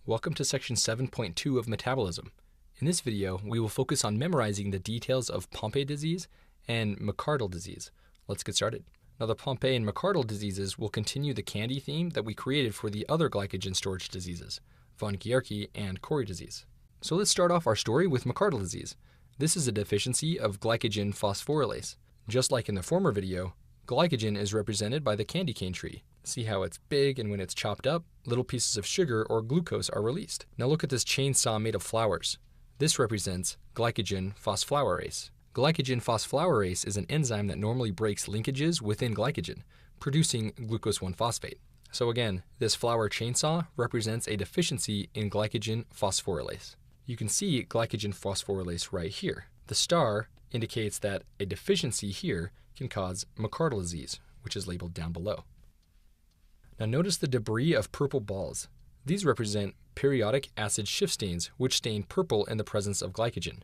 Welcome to section 7.2 of metabolism. In this video, we will focus on memorizing the details of Pompe disease and McArdle disease. Let's get started. Now, the Pompe and McArdle diseases will continue the candy theme that we created for the other glycogen storage diseases, von Guericke and Cori disease. So let's start off our story with McArdle disease. This is a deficiency of glycogen phosphorylase. Just like in the former video, glycogen is represented by the candy cane tree. See how it's big, and when it's chopped up, little pieces of sugar or glucose are released. Now look at this chainsaw made of flowers. This represents glycogen phosphorylase. Glycogen phosphorylase is an enzyme that normally breaks linkages within glycogen, producing glucose 1-phosphate. So again, this flower chainsaw represents a deficiency in glycogen phosphorylase. You can see glycogen phosphorylase right here. The star indicates that a deficiency here can cause McArdle disease, which is labeled down below. Now notice the debris of purple balls. These represent periodic acid shift stains, which stain purple in the presence of glycogen.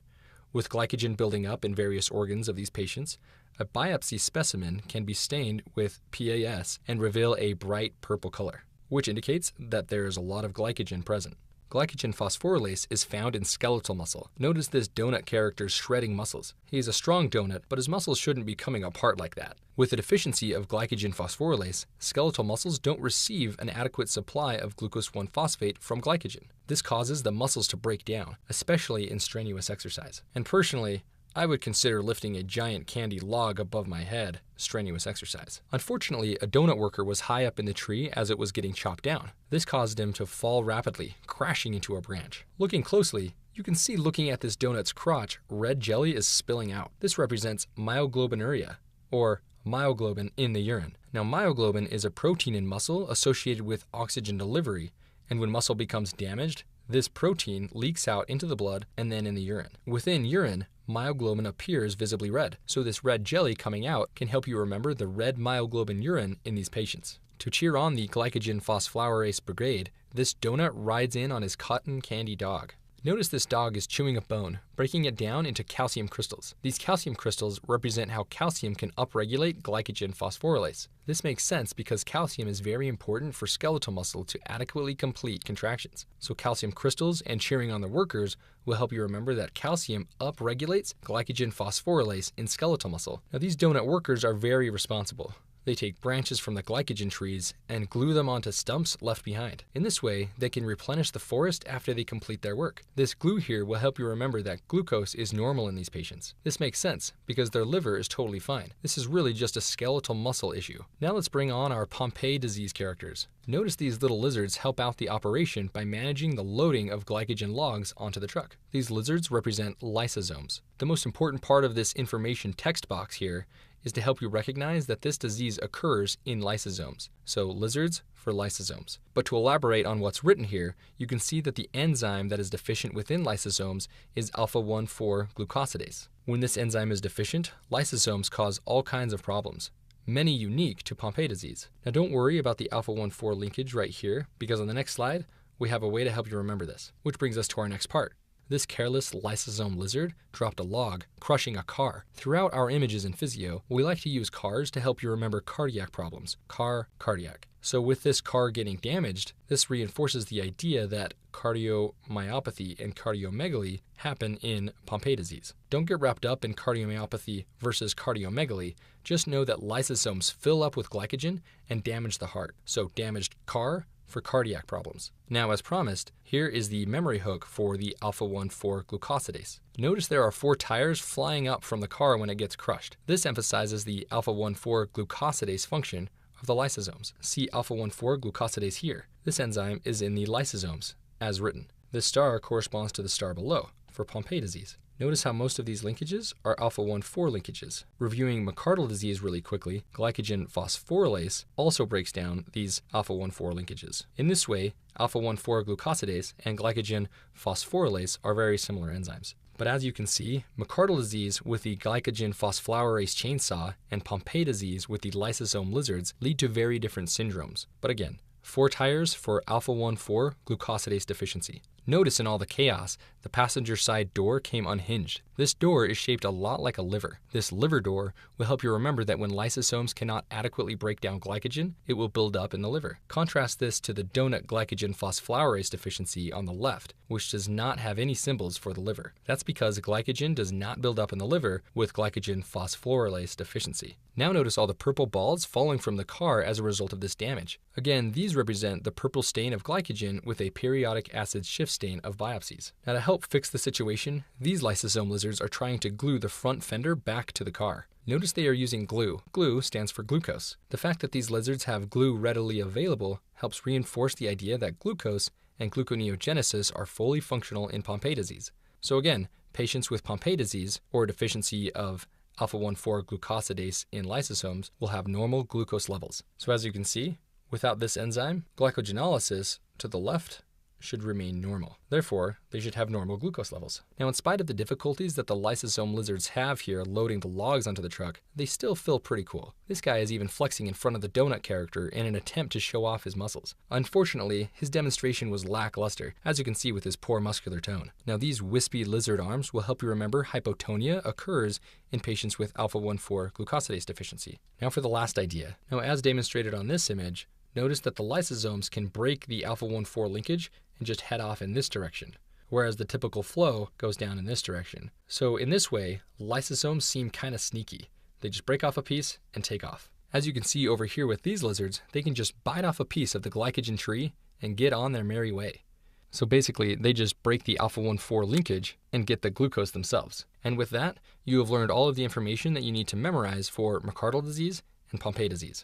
With glycogen building up in various organs of these patients, a biopsy specimen can be stained with PAS and reveal a bright purple color, which indicates that there is a lot of glycogen present. Glycogen phosphorylase is found in skeletal muscle. Notice this donut character's shredding muscles. He is a strong donut, but his muscles shouldn't be coming apart like that. With a deficiency of glycogen phosphorylase, skeletal muscles don't receive an adequate supply of glucose 1-phosphate from glycogen. This causes the muscles to break down, especially in strenuous exercise. And personally, I would consider lifting a giant candy log above my head strenuous exercise. Unfortunately, a donut worker was high up in the tree as it was getting chopped down. This caused him to fall rapidly, crashing into a branch. Looking closely, you can see looking at this donut's crotch, red jelly is spilling out. This represents myoglobinuria, or myoglobin in the urine. Now, myoglobin is a protein in muscle associated with oxygen delivery, and when muscle becomes damaged, this protein leaks out into the blood and then in the urine. Within urine, myoglobin appears visibly red, so this red jelly coming out can help you remember the red myoglobin urine in these patients. To cheer on the glycogen phosphorylase brigade, this donut rides in on his cotton candy dog. Notice this dog is chewing a bone, breaking it down into calcium crystals. These calcium crystals represent how calcium can upregulate glycogen phosphorylase. This makes sense because calcium is very important for skeletal muscle to adequately complete contractions. So calcium crystals and cheering on the workers will help you remember that calcium upregulates glycogen phosphorylase in skeletal muscle. Now, these donut workers are very responsible. They take branches from the glycogen trees and glue them onto stumps left behind. In this way, they can replenish the forest after they complete their work. This glue here will help you remember that glucose is normal in these patients. This makes sense because their liver is totally fine. This is really just a skeletal muscle issue. Now let's bring on our Pompe disease characters. Notice these little lizards help out the operation by managing the loading of glycogen logs onto the truck. These lizards represent lysosomes. The most important part of this information text box here is to help you recognize that this disease occurs in lysosomes. So lizards for lysosomes. But to elaborate on what's written here, you can see that the enzyme that is deficient within lysosomes is alpha-1,4-glucosidase. When this enzyme is deficient, lysosomes cause all kinds of problems, many unique to Pompe disease. Now don't worry about the alpha-1,4 linkage right here, because on the next slide, we have a way to help you remember this. Which brings us to our next part. This careless lysosome lizard dropped a log, crushing a car. Throughout our images in physio, we like to use cars to help you remember cardiac problems. Car, cardiac. So with this car getting damaged, this reinforces the idea that cardiomyopathy and cardiomegaly happen in Pompe disease. Don't get wrapped up in cardiomyopathy versus cardiomegaly. Just know that lysosomes fill up with glycogen and damage the heart. So damaged car for cardiac problems. Now, as promised, here is the memory hook for the alpha-1,4-glucosidase. Notice there are 4 tires flying up from the car when it gets crushed. This emphasizes the alpha-1,4-glucosidase function of the lysosomes. See alpha-1,4-glucosidase here. This enzyme is in the lysosomes, as written. This star corresponds to the star below for Pompe disease. Notice how most of these linkages are alpha-1,4 linkages. Reviewing McArdle disease really quickly, glycogen phosphorylase also breaks down these alpha-1,4 linkages. In this way, alpha-1,4-glucosidase and glycogen phosphorylase are very similar enzymes. But as you can see, McArdle disease with the glycogen phosphorylase chainsaw and Pompe disease with the lysosome lizards lead to very different syndromes. But again, 4 tires for alpha-1,4 glucosidase deficiency. Notice in all the chaos, the passenger side door came unhinged. This door is shaped a lot like a liver. This liver door will help you remember that when lysosomes cannot adequately break down glycogen, it will build up in the liver. Contrast this to the donut glycogen phosphorylase deficiency on the left, which does not have any symbols for the liver. That's because glycogen does not build up in the liver with glycogen phosphorylase deficiency. Now notice all the purple balls falling from the car as a result of this damage. Again, these represent the purple stain of glycogen with a periodic acid shift stain of biopsies. Now to help fix the situation, these lysosome lizards are trying to glue the front fender back to the car. Notice they are using glue. Glue stands for glucose. The fact that these lizards have glue readily available helps reinforce the idea that glucose and gluconeogenesis are fully functional in Pompe disease. So again, patients with Pompe disease or deficiency of alpha-1,4 glucosidase in lysosomes will have normal glucose levels. So as you can see, without this enzyme, glycogenolysis to the left should remain normal. Therefore, they should have normal glucose levels. Now, in spite of the difficulties that the lysosome lizards have here loading the logs onto the truck, they still feel pretty cool. This guy is even flexing in front of the donut character in an attempt to show off his muscles. Unfortunately, his demonstration was lackluster, as you can see with his poor muscular tone. Now, these wispy lizard arms will help you remember hypotonia occurs in patients with alpha-1,4 glucosidase deficiency. Now for the last idea. Now, as demonstrated on this image, notice that the lysosomes can break the alpha-1,4 linkage and just head off in this direction, whereas the typical flow goes down in this direction. So in this way, lysosomes seem kind of sneaky. They just break off a piece and take off. As you can see over here with these lizards, they can just bite off a piece of the glycogen tree and get on their merry way. So basically, they just break the alpha-1,4 linkage and get the glucose themselves. And with that, you have learned all of the information that you need to memorize for McArdle disease and Pompe disease.